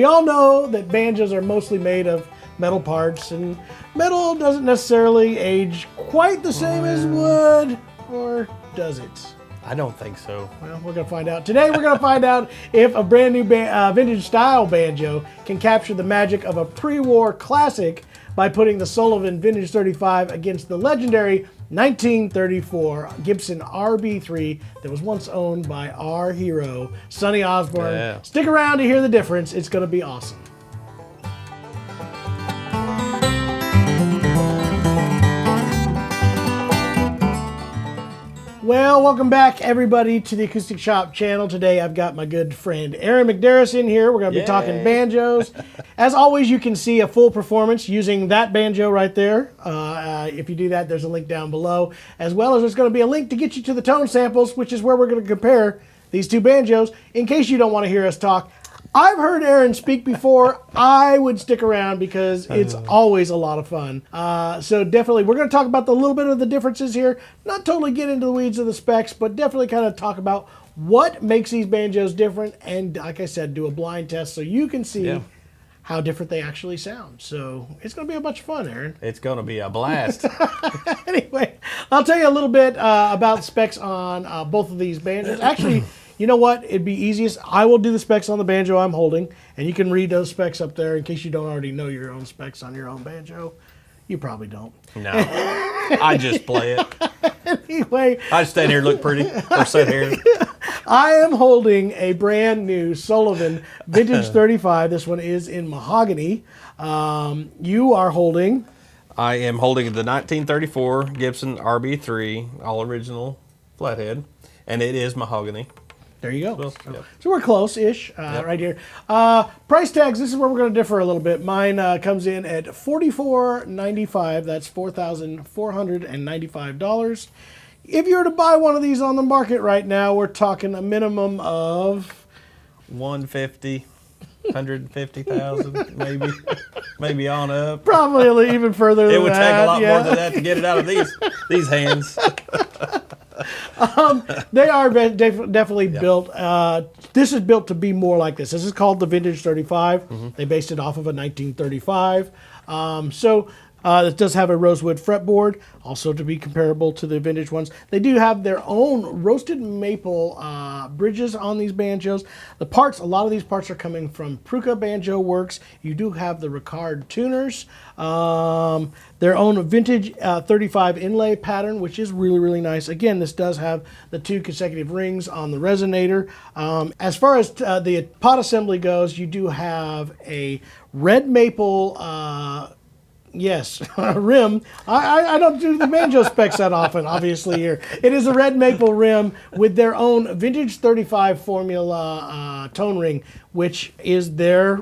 we all know that banjos are mostly made of metal parts, and metal doesn't necessarily age quite the same as wood, or does it? I don't think so. Well, we're going to find out. Today we're going to find out if a brand new vintage style banjo can capture the magic of a pre-war classic by putting the Sullivan Vintage 35 against the legendary 1934 Gibson RB-3 that was once owned by our hero, Sonny Osborne. Yeah. Stick around to hear the difference. It's going to be awesome. Well, welcome back, everybody, to the Acoustic Shop channel. Today, I've got my good friend Aaron McDarris in here. We're going to be talking banjos. As always, you can see a full performance using that banjo right there. If you do that, there's a link down below. As well as there's going to be a link to get you to the tone samples, which is where we're going to compare these two banjos. In case you don't want to hear us talk, I've heard Aaron speak before. I would stick around because it's always a lot of fun. So definitely, we're going to talk about a little bit of the differences here. Not totally get into the weeds of the specs, but definitely kind of talk about what makes these banjos different. And like I said, do a blind test so you can see how different they actually sound. So it's going to be a bunch of fun, Aaron. It's going to be a blast. Anyway, I'll tell you a little bit about specs on both of these banjos. Actually, you know what? It'd be easiest. I will do the specs on the banjo I'm holding, and you can read those specs up there in case you don't already know your own specs on your own banjo. You probably don't. No, I just play it. Anyway, I just stand here and look pretty, or sit here. I am holding a brand new Sullivan Vintage 35. This one is in mahogany. You are holding... I am holding the 1934 Gibson RB-3, all original flathead, and it is mahogany. There you go. Well, so we're close-ish right here. Price tags, this is where we're going to differ a little bit. Mine comes in at $44.95. That's $4,495. If you were to buy one of these on the market right now, we're talking a minimum of... 150, 150,000, maybe on up. Probably even further than that. It would take a lot more than that to get it out of these hands. They are definitely built. This is built to be more like this. This is called the Vintage 35. They based it off of a 1935. It does have a rosewood fretboard, also to be comparable to the vintage ones. They do have their own roasted maple bridges on these banjos. The parts, a lot of these parts are coming from Pruka Banjo Works. You do have the Ricard tuners. Their own vintage 35 inlay pattern, which is really, really nice. Again, this does have the 2 consecutive rings on the resonator. As far as the pot assembly goes, you do have a red maple rim. I don't do the banjo specs that often, obviously, here. It is a red maple rim with their own Vintage 35 formula tone ring, which is this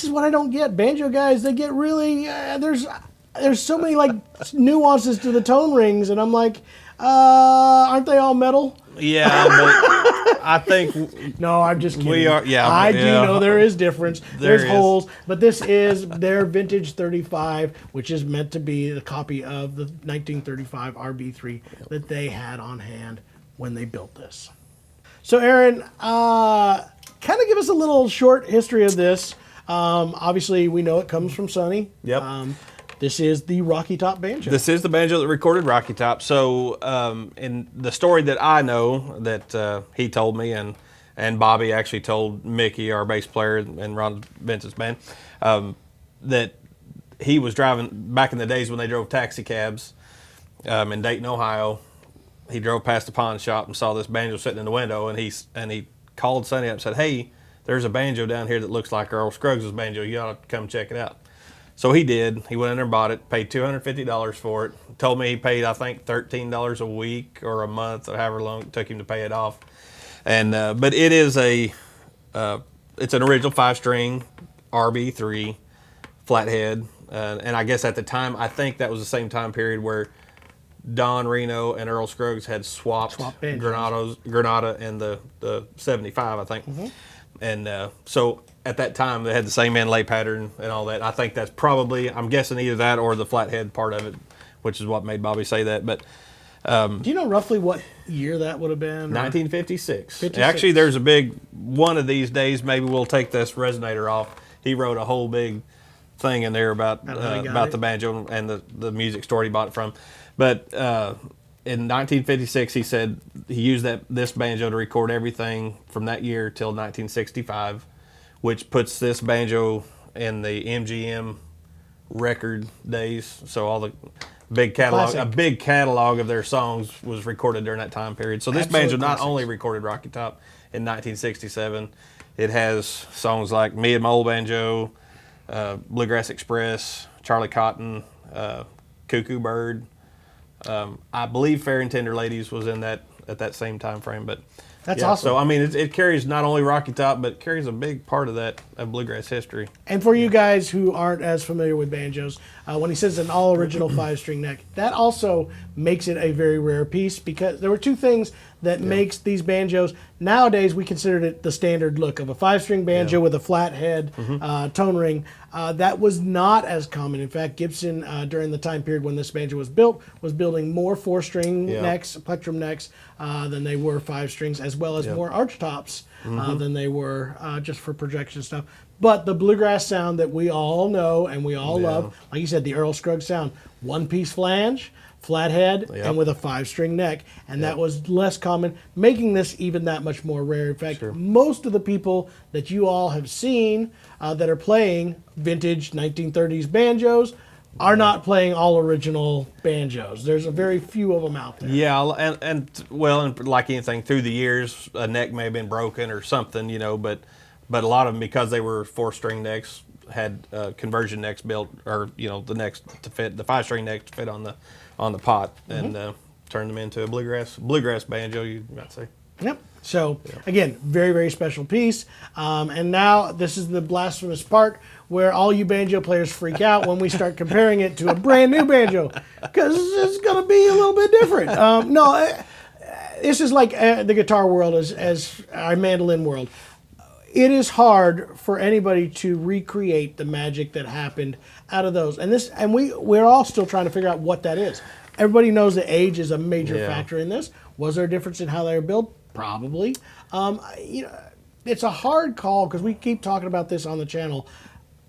is what I don't get. Banjo guys, they get really, there's so many like nuances to the tone rings, and I'm like, aren't they all metal? Yeah, but I think... No, I'm just kidding. We are, I do know there is difference. There's is. holes, but this is their Vintage 35, which is meant to be the copy of the 1935 RB-3 that they had on hand when they built this. So, Aaron, kind of give us a little short history of this. Obviously, we know it comes from Sonny. Yep. This is the Rocky Top banjo. This is the banjo that recorded Rocky Top. So, in the story that I know that he told me, and Bobby actually told Mickey, our bass player and Ron Vincent's band, that he was driving back in the days when they drove taxi cabs in Dayton, Ohio. He drove past the pawn shop and saw this banjo sitting in the window, and he called Sonny up and said, "Hey, there's a banjo down here that looks like Earl Scruggs' banjo. You ought to come check it out." So he did. He went in there and bought it, paid $250 for it. Told me he paid, I think, $13 a week or a month, or however long it took him to pay it off. And but it is it's an original 5-string RB-3 flathead. And I guess at the time, I think that was the same time period where Don Reno and Earl Scruggs had swapped Granada and the 75, I think. And so at that time, they had the same inlay pattern and all that. I think that's probably, I'm guessing either that or the flathead part of it, which is what made Bobby say that. But Do you know roughly what year that would have been? 1956. 56. Actually, there's a big one of these days. Maybe we'll take this resonator off. He wrote a whole big thing in there about the banjo and the music store he bought it from. But in 1956, he said he used this banjo to record everything from that year till 1965, which puts this banjo in the MGM record days. So all the big catalog, a big catalog of their songs was recorded during that time period. So this banjo not only recorded Rocky Top in 1967, it has songs like Me and My Old Banjo, Bluegrass Express, Charlie Cotton, Cuckoo Bird. I believe Fair and Tender Ladies was in that at that same time frame, but that's awesome. So I mean, it carries not only Rocky Top, but carries a big part of that of bluegrass history. And for you guys who aren't as familiar with banjos, when he says an all original 5-string neck, that also makes it a very rare piece, because there were two things that makes these banjos. Nowadays, we considered it the standard look of a 5-string banjo with a flat head, tone ring. That was not as common. In fact, Gibson, during the time period when this banjo was built, was building more 4-string necks, plectrum necks, than they were 5 strings, as well as more arch tops than they were just for projection stuff. But the bluegrass sound that we all know and we all love, like you said, the Earl Scruggs sound, one-piece flange, flathead, and with a 5-string neck. And that was less common, making this even that much more rare. In fact, most of the people that you all have seen that are playing vintage 1930s banjos are not playing all original banjos. There's a very few of them out there. Yeah, and like anything, through the years, a neck may have been broken or something, but a lot of them, because they were 4-string necks, had conversion necks built, or the necks to fit the 5-string neck to fit on the pot, and turned them into a bluegrass banjo, you might say. Yep. So again, very, very special piece. And now this is the blasphemous part where all you banjo players freak out when we start comparing it to a brand new banjo, because it's going to be a little bit different. This is like the guitar world as our mandolin world. It is hard for anybody to recreate the magic that happened out of those. And we're all still trying to figure out what that is. Everybody knows that age is a major factor in this. Was there a difference in how they were built? Probably. It's a hard call, because we keep talking about this on the channel.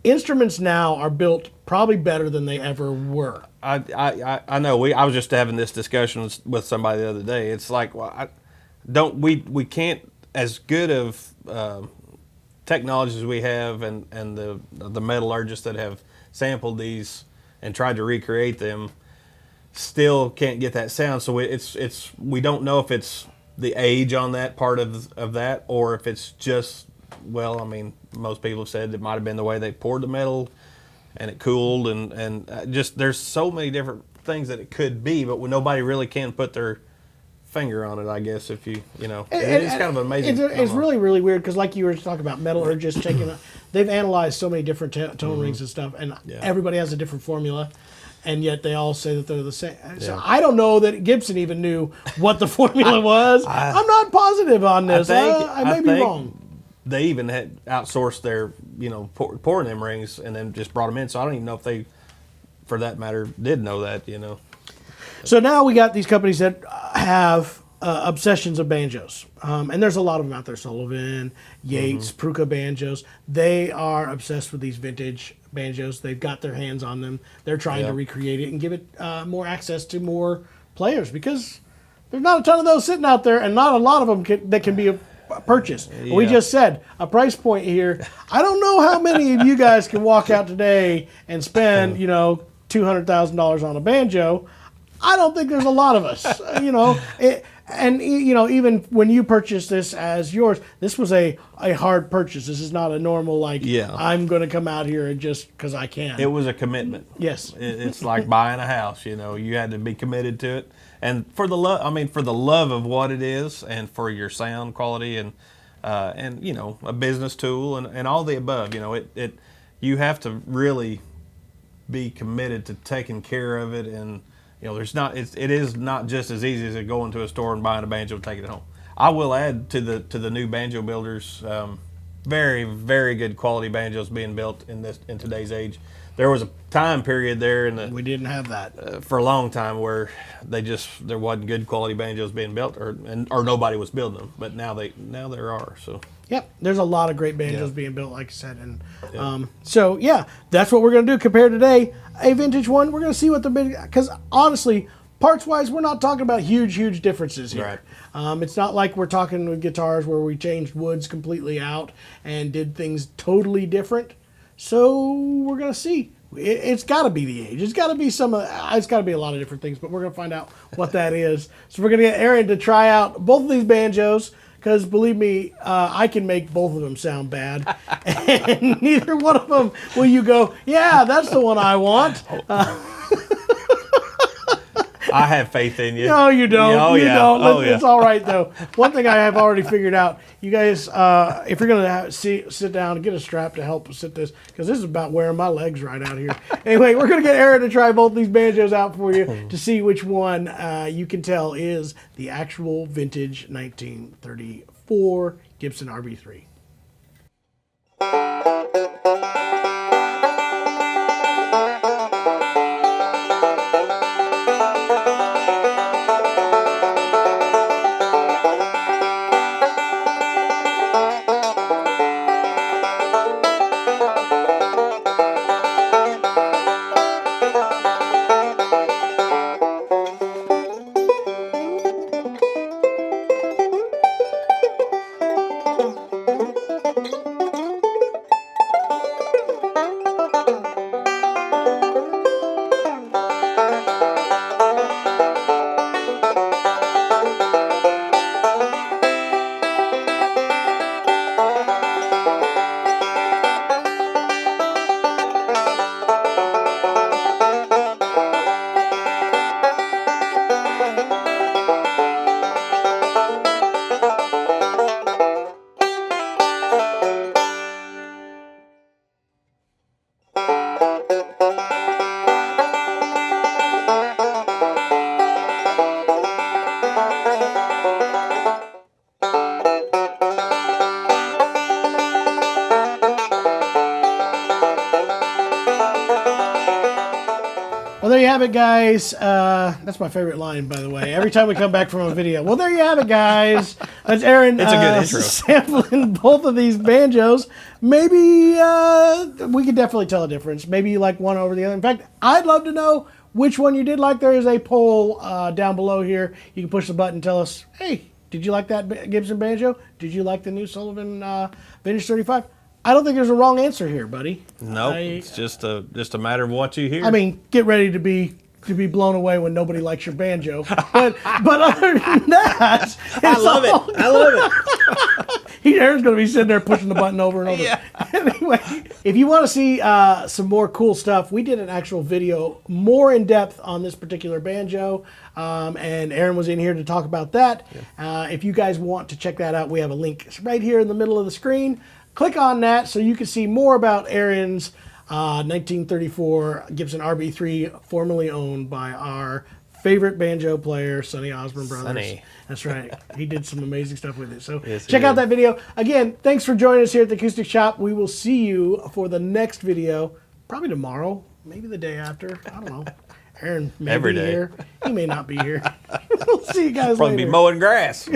Instruments now are built probably better than they ever were. I know. I was just having this discussion with somebody the other day. It's like, we can't, as good of technology as we have, and the metallurgists that have sampled these and tried to recreate them, still can't get that sound. So we don't know if it's the age on that part of that, or if it's just, most people have said it might have been the way they poured the metal and it cooled, and just there's so many different things that it could be, but nobody really can put their finger on it, I guess, if it's kind of amazing. It's really, really weird, because like you were talking about, metallurgists they've analyzed so many different tone rings and stuff, and everybody has a different formula, and yet they all say that they're the same. So I don't know that Gibson even knew what the formula was. I'm not positive on this. I may be wrong. They even had outsourced their, pouring them rings, and then just brought them in. So I don't even know if they, for that matter, did know that, So now we got these companies that have obsessions of banjos. And there's a lot of them out there. Sullivan, Yates, Pruka banjos. They are obsessed with these vintage banjos. They've got their hands on them. They're trying to recreate it and give it more access to more players, because there's not a ton of those sitting out there, and not a lot of them that can be purchased. We just said a price point here. I don't know how many of you guys can walk out today and spend, $200,000 on a banjo. I don't think there's a lot of us, even when you purchase this as yours, this was a hard purchase. This is not a normal, I'm going to come out here and just because I can. It was a commitment. Yes. It's like buying a house, you had to be committed to it. And for the love of what it is, and for your sound quality, and a business tool, and all the above, you have to really be committed to taking care of it. And it is not just as easy as going to a store and buying a banjo and taking it home. I will add to the new banjo builders, very, very good quality banjos being built in today's age. There was a time period there we didn't have that for a long time where there wasn't good quality banjos being built, or nobody was building them. But now there are. So yep, there's a lot of great banjos being built, like I said, and so yeah, that's what we're gonna do. Compare today a vintage one. We're gonna see what because honestly, parts wise, we're not talking about huge differences here. Right. It's not like we're talking with guitars where we changed woods completely out and did things totally different. So we're gonna see. It's got to be the age. It's got to be it's got to be a lot of different things. But we're gonna find out what that is. So we're gonna get Aaron to try out both of these banjos. Because believe me, I can make both of them sound bad, and neither one of them will you go, yeah, that's the one I want. I have faith in you. No, you don't. Oh, you yeah. don't. Oh, It's all right, though. One thing I have already figured out, you guys, if you're going to sit down and get a strap to help sit this, because this is about wearing my legs right out here. Anyway, we're going to get Aaron to try both these banjos out for you to see which one you can tell is the actual vintage 1934 Gibson RB-3. Well, there you have it, guys. That's my favorite line, by the way. Every time we come back from a video. Well, there you have it, guys. That's Aaron. It's a good intro. Sampling both of these banjos. Maybe we could definitely tell a difference. Maybe you like one over the other. In fact, I'd love to know which one you did like. There is a poll down below here. You can push the button and tell us, hey, did you like that Gibson banjo? Did you like the new Sullivan Vintage 35? I don't think there's a wrong answer here, buddy. No, it's just a matter of what you hear. I mean, get ready to be blown away when nobody likes your banjo. But other than that, I love it. Aaron's going to be sitting there pushing the button over and over. Yeah. Anyway, if you want to see some more cool stuff, we did an actual video more in depth on this particular banjo, and Aaron was in here to talk about that. Yeah. If you guys want to check that out, we have a link right here in the middle of the screen. Click on that so you can see more about Aaron's 1934 Gibson RB-3, formerly owned by our favorite banjo player, Sonny Osborne brothers. Sonny. That's right. He did some amazing stuff with it. So yes, check out that video. Again, thanks for joining us here at the Acoustic Shop. We will see you for the next video, probably tomorrow, maybe the day after. I don't know. Aaron may Every be day. here. He may not be here. We'll see you guys Probably later. be mowing grass.